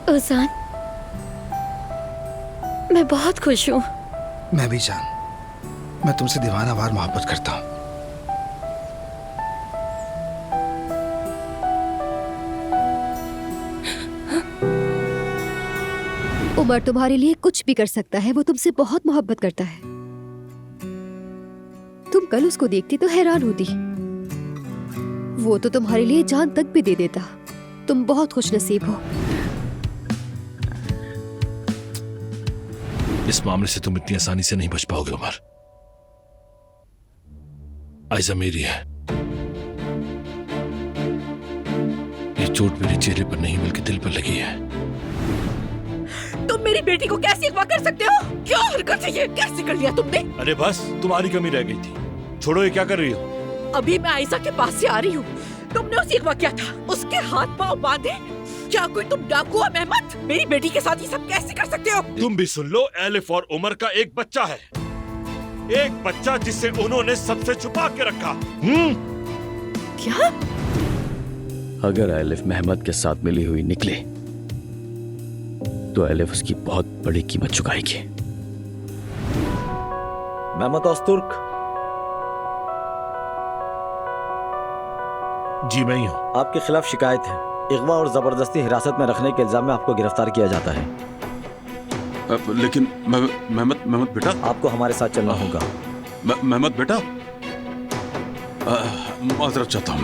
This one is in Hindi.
ओजान, मैं बहुत खुश हूँ। मैं भी जान, मैं तुमसे दीवानावार मोहब्बत करता हूँ। उमर तुम्हारे लिए कुछ भी कर सकता है, वो तुमसे बहुत मोहब्बत करता है। तुम कल उसको देखती तो हैरान होती, वो तो तुम्हारे लिए जान तक भी दे देता। तुम बहुत खुशनसीब हो। इस मामले से तुम इतनी आसानी से नहीं बच पाओगे उमर। आयजा मेरी है। ये चोट मेरे चेहरे पर नहीं बल्कि दिल पर लगी है। तुम मेरी बेटी को कैसे अगवा कर सकते हो? क्या हरकत है ये? कैसे कर लिया तुमने? अरे बस तुम्हारी कमी रह गई थी। छोड़ो, ये क्या कर रही हो? अभी मैं आयशा के पास से आ रही हूँ। तुमने उसे अगवा किया था, उसके हाथ पांव बांधे। क्या कोई तुम डाकू हो मेहमत? मेरी बेटी के साथ ये सब कैसे कर सकते हो? तुम भी सुन लो, एलिफ और उमर का एक बच्चा है, एक बच्चा जिसे उन्होंने सबसे छुपा के रखा। क्या? अगर एलिफ मेहमद के साथ मिली हुई निकले तो एलिफ उसकी बहुत बड़ी कीमत चुकाएगी। मेहमद ओस्तुर्क। जी मैं ही हूँ। आपके खिलाफ शिकायत है। इगवा और जबरदस्ती हिरासत में रखने के इल्जाम में आपको गिरफ्तार किया जाता है। लेकिन मेहमद बेटा, आपको हमारे साथ चलना होगा। मेहमद बेटा, माजरत चाहता हूँ